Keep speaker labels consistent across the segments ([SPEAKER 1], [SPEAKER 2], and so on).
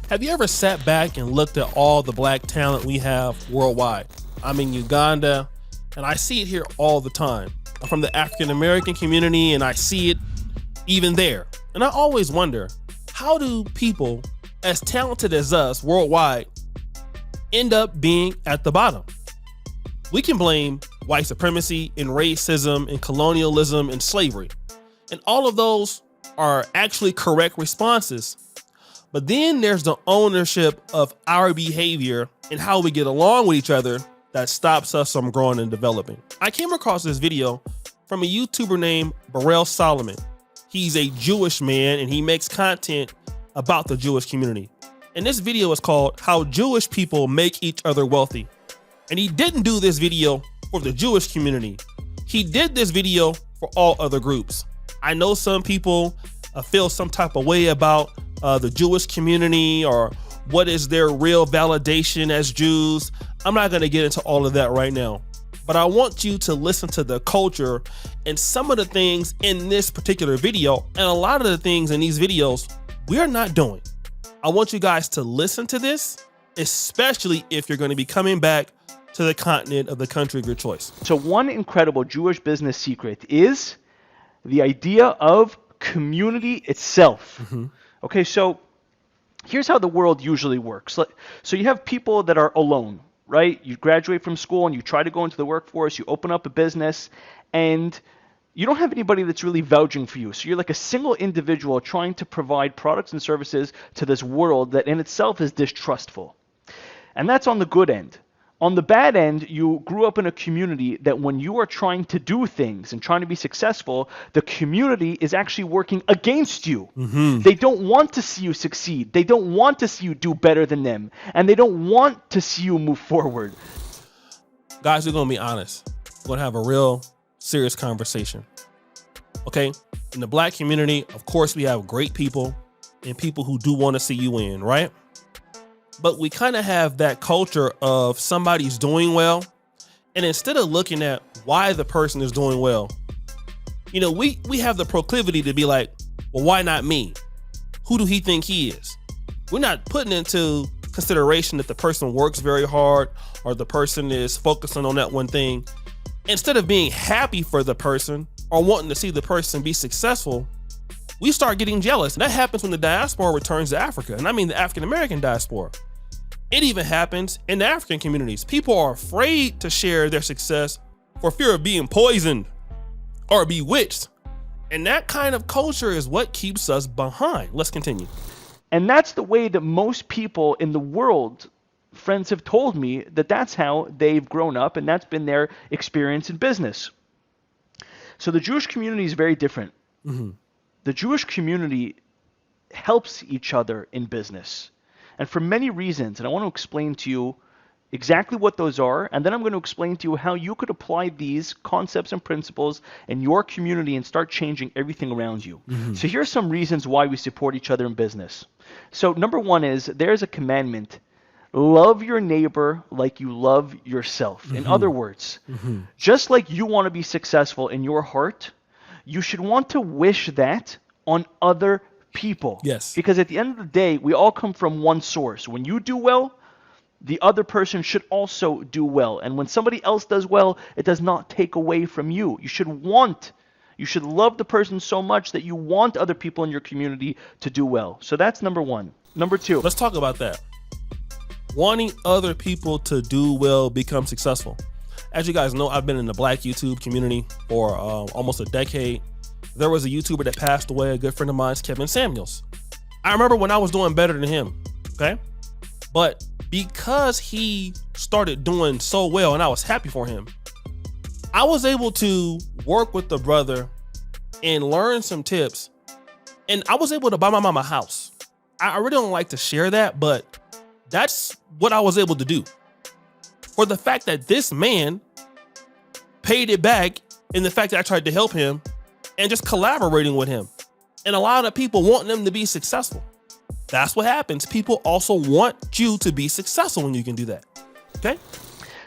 [SPEAKER 1] Have you ever sat back and looked at all the black talent we have worldwide? I'm in Uganda, and I see it here all the time. I'm from the African American community, and I see it even there. And I always wonder, how do people as talented as us worldwide end up being at the bottom? We can blame white supremacy and racism and colonialism and slavery. And all of those are actually correct responses. But then there's the ownership of our behavior and how we get along with each other that stops us from growing and developing. I came across this video from a YouTuber named Burrell Solomon. He's a Jewish man and he makes content about the Jewish community. And this video is called How Jewish People Make Each Other Wealthy. And he didn't do this video for the Jewish community. He did this video for all other groups. I know some people feel some type of way about the Jewish community or what is their real validation as Jews. I'm not going to get into all of that right now, but I want you to listen to the culture and some of the things in this particular video and a lot of the things in these videos we're not doing. I want you guys to listen to this, especially if you're going to be coming back to the continent of the country of your choice.
[SPEAKER 2] So one incredible Jewish business secret is the idea of community itself. Okay, so here's how the world usually works. So you have people that are alone, right? You graduate from school and you try to go into the workforce, you open up a business, and you don't have anybody that's really vouching for you. So you're like a single individual trying to provide products and services to this world that in itself is distrustful. And that's on the good end. On the bad end, you grew up in a community that when you are trying to do things and trying to be successful, the community is actually working against you. They don't want to see you succeed. They don't want to see you do better than them. And they don't want to see you move forward.
[SPEAKER 1] Guys, we're going to be honest. We're going to have a real serious conversation. Okay? In the black community, of course, we have great people and people who do want to see you win, right? But we kind of have that culture of somebody's doing well. And instead of looking at why the person is doing well, you know, we have the proclivity to be like, well, why not me? Who do he think he is? We're not putting into consideration that the person works very hard or the person is focusing on that one thing. Instead of being happy for the person or wanting to see the person be successful, we start getting jealous. And that happens when the diaspora returns to Africa. And I mean the African American diaspora. It even happens in the African communities. People are afraid to share their success for fear of being poisoned or bewitched. And that kind of culture is what keeps us behind. Let's continue.
[SPEAKER 2] And that's the way that most people in the world, friends have told me that that's how they've grown up and that's been their experience in business. So the Jewish community is very different. The Jewish community helps each other in business. And for many reasons, and I want to explain to you exactly what those are, and then I'm going to explain to you how you could apply these concepts and principles in your community and start changing everything around you. So here's some reasons why we support each other in business. So number one is there's a commandment: love your neighbor like you love yourself. In other words, just like you want to be successful in your heart, you should want to wish that on other people.
[SPEAKER 1] Yes.
[SPEAKER 2] Because at the end of the day, we all come from one source. When you do well, the other person should also do well. And when somebody else does well, it does not take away from you. You should love the person so much that you want other people in your community to do well. So that's number one. Number two.
[SPEAKER 1] Let's talk about that. Wanting other people to do well, become successful. As you guys know, I've been in the black YouTube community for almost a decade. There was a YouTuber that passed away, a good friend of mine, Kevin Samuels. I remember when I was doing better than him, okay? But because he started doing so well and I was happy for him, I was able to work with the brother and learn some tips. And I was able to buy my mom a house. I really don't like to share that, but that's what I was able to do. For the fact that this man paid it back in the fact that I tried to help him and just collaborating with him and a lot of people wanting them to be successful. That's what happens. People also want you to be successful when you can do that. Okay?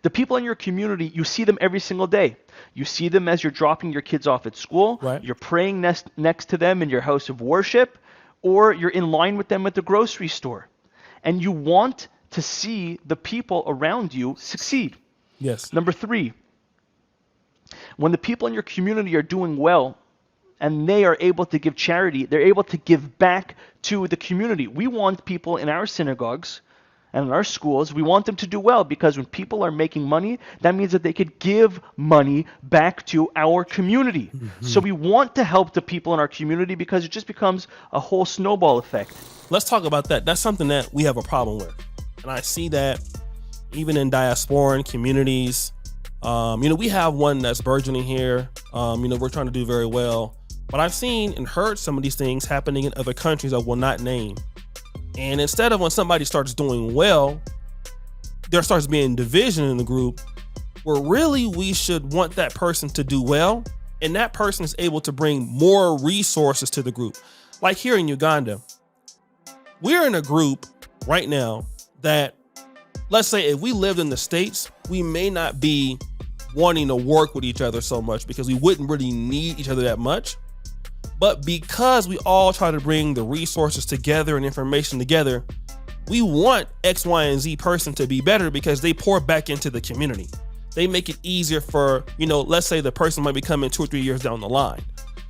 [SPEAKER 2] The people in your community, you see them every single day. You see them as you're dropping your kids off at school.
[SPEAKER 1] Right.
[SPEAKER 2] You're praying next to them in your house of worship, or you're in line with them at the grocery store. and you want to see the people around you succeed.
[SPEAKER 1] Yes.
[SPEAKER 2] Number 3, when the people in your community are doing well and they are able to give charity, they're able to give back to the community. We want people in our synagogues and in our schools, we want them to do well, because when people are making money, that means that they could give money back to our community. So we want to help the people in our community because it just becomes a whole snowball effect.
[SPEAKER 1] Let's talk about that. That's something that we have a problem with. And I see that even in diasporan communities. We have one that's burgeoning here. We're trying to do very well. But I've seen and heard some of these things happening in other countries I will not name. And instead of when somebody starts doing well, there starts being division in the group, where really we should want that person to do well, and that person is able to bring more resources to the group. Like here in Uganda, we're in a group right now that, let's say if we lived in the States, we may not be wanting to work with each other so much because we wouldn't really need each other that much. But because we all try to bring the resources together and information together, we want X, Y, and Z person to be better because they pour back into the community. They make it easier for, let's say the person might be coming 2 or 3 years down the line.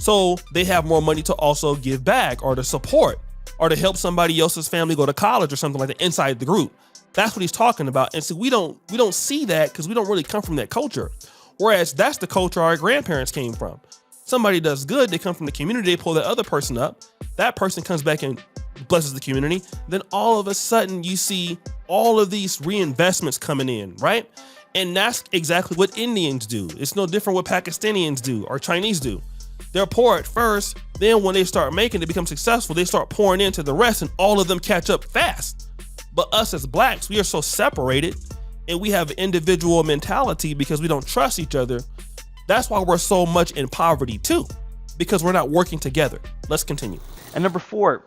[SPEAKER 1] So they have more money to also give back or to support or to help somebody else's family go to college or something like that inside the group. That's what he's talking about. And so we don't see that because we don't really come from that culture. Whereas that's the culture our grandparents came from. Somebody does good, they come from the community, they pull that other person up, that person comes back and blesses the community. Then all of a sudden you see all of these reinvestments coming in, right? And that's exactly what Indians do. It's no different what Pakistanians do or Chinese do. They're poor at first, then when they start making, they become successful, they start pouring into the rest and all of them catch up fast. But us as blacks, we are so separated and we have an individual mentality because we don't trust each other. That's why we're so much in poverty too, because we're not working together. Let's continue.
[SPEAKER 2] And number 4,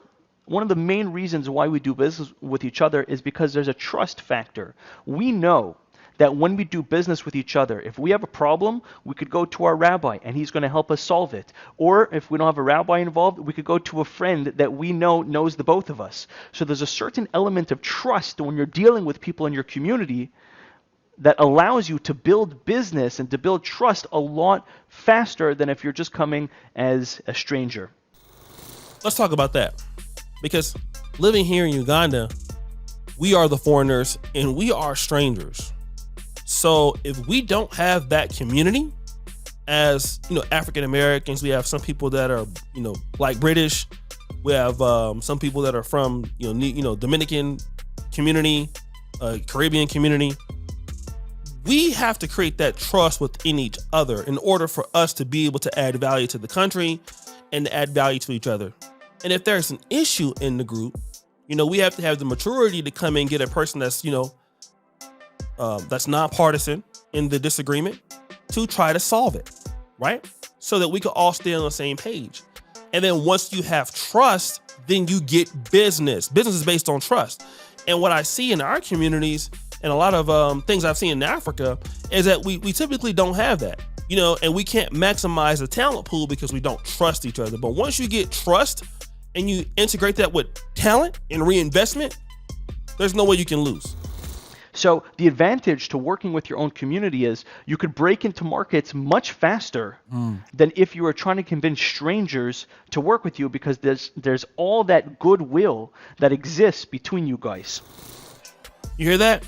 [SPEAKER 2] one of the main reasons why we do business with each other is because there's a trust factor. We know that when we do business with each other, if we have a problem, we could go to our rabbi and he's going to help us solve it. Or if we don't have a rabbi involved, we could go to a friend that we know knows the both of us. So there's a certain element of trust when you're dealing with people in your community that allows you to build business and to build trust a lot faster than if you're just coming as a stranger.
[SPEAKER 1] Let's talk about that. Because living here in Uganda, we are the foreigners and we are strangers. So if we don't have that community as, African Americans, we have some people that are, Black British. We have some people that are from, Dominican community, Caribbean community. We have to create that trust within each other in order for us to be able to add value to the country and to add value to each other. And if there's an issue in the group, we have to have the maturity to come and get a person that's, that's nonpartisan in the disagreement to try to solve it, right? So that we can all stay on the same page. And then once you have trust, then you get business. Business is based on trust. And what I see in our communities and a lot of things I've seen in Africa is that we typically don't have that, and we can't maximize the talent pool because we don't trust each other. But once you get trust and you integrate that with talent and reinvestment, there's no way you can lose.
[SPEAKER 2] So the advantage to working with your own community is you could break into markets much faster than if you were trying to convince strangers to work with you, because there's all that goodwill that exists between you guys.
[SPEAKER 1] You hear that?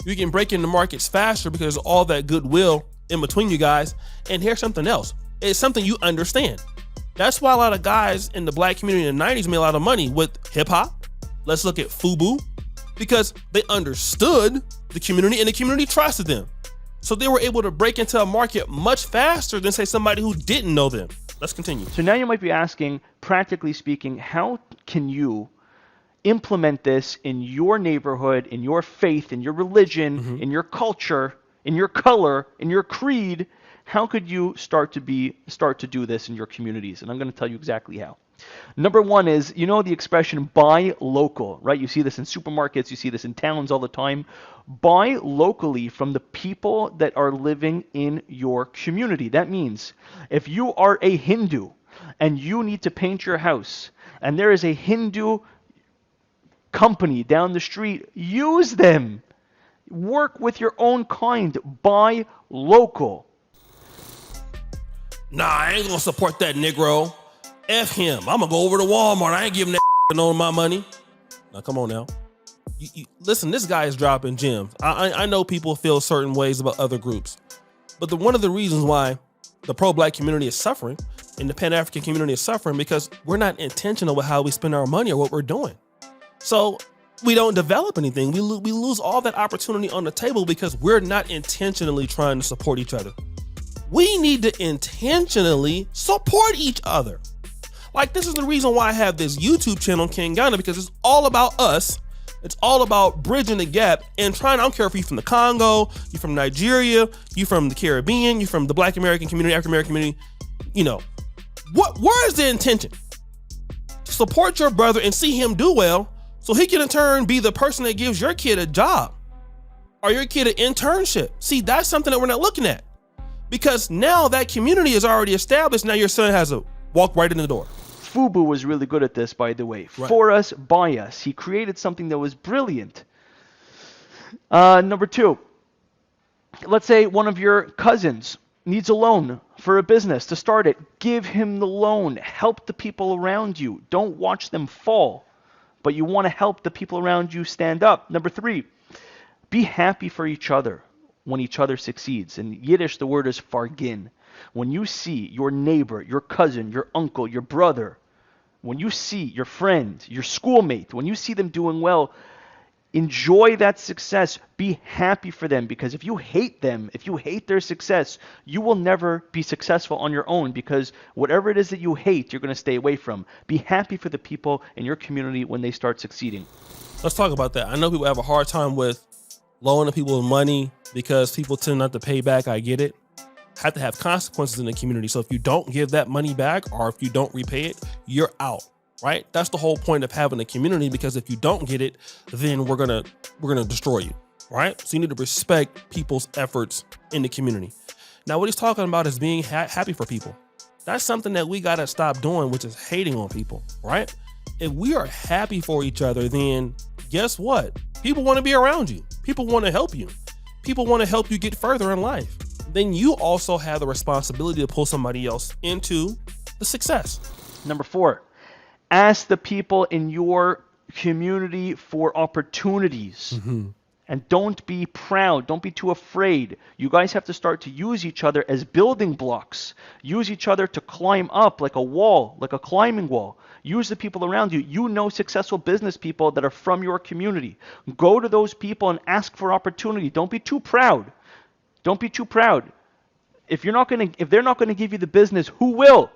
[SPEAKER 1] You can break into markets faster because of all that goodwill in between you guys. And here's something else. It's something you understand. That's why a lot of guys in the black community in the 90s made a lot of money with hip hop. Let's look at FUBU, because they understood the community and the community trusted them. So they were able to break into a market much faster than, say, somebody who didn't know them. Let's continue.
[SPEAKER 2] So now you might be asking, practically speaking, how can you implement this in your neighborhood, in your faith, in your religion, in your culture, in your color, in your creed? How could you start to do this in your communities? And I'm going to tell you exactly how. Number 1 is, the expression buy local, right? You see this in supermarkets, you see this in towns all the time. Buy locally from the people that are living in your community. That means if you are a Hindu and you need to paint your house and there is a Hindu company down the street, use them. Work with your own kind. Buy local.
[SPEAKER 1] Nah, I ain't gonna support that Negro. F him. I'm gonna go over to Walmart. I ain't giving that no my money. Now, come on now. Listen, this guy is dropping gems. I know people feel certain ways about other groups, but one of the reasons why the pro-black community is suffering and the Pan-African community is suffering because we're not intentional with how we spend our money or what we're doing. So we don't develop anything. We lose all that opportunity on the table because we're not intentionally trying to support each other. We need to intentionally support each other. Like, this is the reason why I have this YouTube channel, Kingana, because it's all about us. It's all about bridging the gap and I don't care if you're from the Congo, you're from Nigeria, you're from the Caribbean, you're from the Black American community, African American community, where is the intention? To support your brother and see him do well so he can in turn be the person that gives your kid a job or your kid an internship. See, that's something that we're not looking at because now that community is already established. Now your son has a walk right in the door.
[SPEAKER 2] Fubu was really good at this, by the way.
[SPEAKER 1] Right.
[SPEAKER 2] For us, by us. He created something that was brilliant. Number 2, let's say one of your cousins needs a loan for a business to start it. Give him the loan. Help the people around you. Don't watch them fall, but you want to help the people around you stand up. Number 3, be happy for each other when each other succeeds. In Yiddish, the word is fargin. When you see your neighbor, your cousin, your uncle, your brother, when you see your friend, your schoolmate, when you see them doing well, enjoy that success. Be happy for them, because if you hate them, if you hate their success, you will never be successful on your own, because whatever it is that you hate, you're going to stay away from. Be happy for the people in your community when they start succeeding.
[SPEAKER 1] Let's talk about that. I know people have a hard time with loaning people money because people tend not to pay back. I get it. Have to have consequences in the community. So if you don't give that money back or if you don't repay it, you're out, right? That's the whole point of having a community, because if you don't get it, then we're gonna destroy you, right? So you need to respect people's efforts in the community. Now, what he's talking about is being happy for people. That's something that we gotta stop doing, which is hating on people, right? If we are happy for each other, then guess what? People want to be around you. People want to help you. People want to help you get further in life. Then you also have the responsibility to pull somebody else into the success.
[SPEAKER 2] Number 4, ask the people in your community for opportunities. And don't be proud. Don't be too afraid. You guys have to start to use each other as building blocks. Use each other to climb up like a wall, like a climbing wall. Use the people around you. You know successful business people that are from your community. Go to those people and ask for opportunity. Don't be too proud. Don't be too proud. If they're not going to give you the business, who will?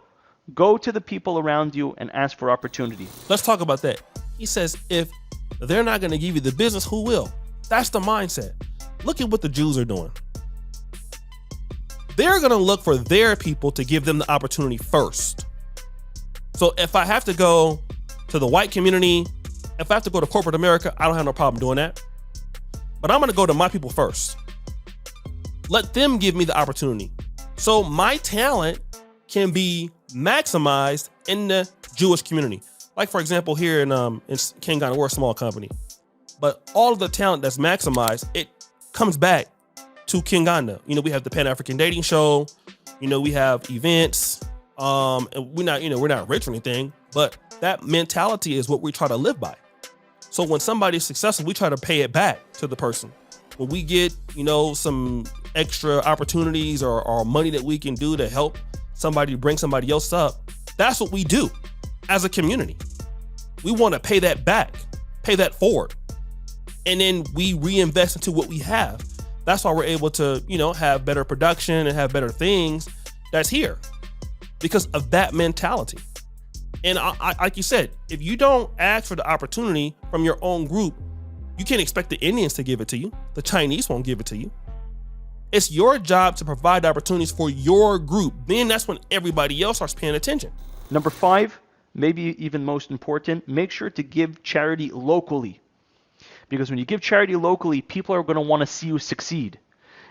[SPEAKER 2] Go to the people around you and ask for opportunity.
[SPEAKER 1] Let's talk about that. He says, if they're not going to give you the business, who will? That's the mindset. Look at what the Jews are doing. They're going to look for their people to give them the opportunity first. So if I have to go to the white community, if I have to go to corporate America, I don't have no problem doing that. But I'm going to go to my people first. Let them give me the opportunity. So my talent can be maximized in the Jewish community. Like, for example, here in Kingana, we're a small company. But all of the talent that's maximized, it comes back to Kingana. We have the Pan-African Dating Show. We have events. And we're not rich or anything, but that mentality is what we try to live by. So when somebody's successful, we try to pay it back to the person. When we get, some extra opportunities or money that we can do to help somebody bring somebody else up, that's what we do as a community. We want to pay that back, pay that forward. And then we reinvest into what we have. That's why we're able to, have better production and have better things that's here because of that mentality. And I like you said, if you don't ask for the opportunity from your own group, you can't expect the Indians to give it to you. The Chinese won't give it to you. It's your job to provide opportunities for your group. Then that's when everybody else starts paying attention.
[SPEAKER 2] Number 5, maybe even most important, make sure to give charity locally. Because when you give charity locally, people are going to want to see you succeed.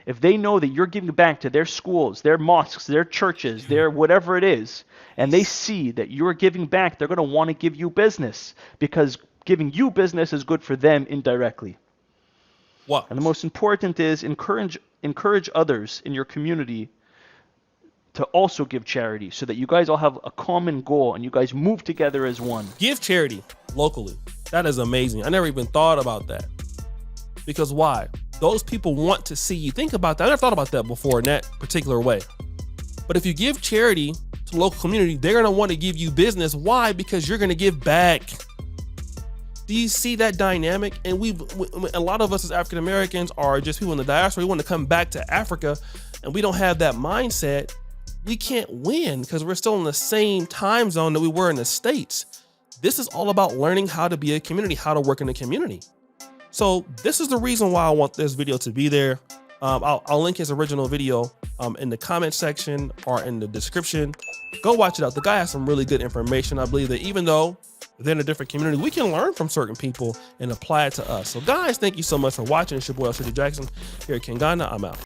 [SPEAKER 2] If they know that you're giving back to their schools, their mosques, their churches, their whatever it is, and they see that you're giving back, they're going to want to give you business, because giving you business is good for them indirectly.
[SPEAKER 1] What?
[SPEAKER 2] And the most important is encourage others in your community to also give charity so that you guys all have a common goal and you guys move together as one.
[SPEAKER 1] Give charity locally. That is amazing. I never even thought about that. Because why? Those people want to see you. Think about that. I never thought about that before in that particular way. But if you give charity to the local community, they're going to want to give you business. Why? Because you're going to give back. Do you see that dynamic? And a lot of us as African Americans are just people in the diaspora. We want to come back to Africa and we don't have that mindset. We can't win because we're still in the same time zone that we were in the States. This is all about learning how to be a community, how to work in a community. So this is the reason why I want this video to be there. I'll link his original video in the comment section or in the description. Go watch it out. The guy has some really good information. I believe that even though they're in a different community, we can learn from certain people and apply it to us. So guys, thank you so much for watching. It's your boy, City Jackson here at Kingana. I'm out.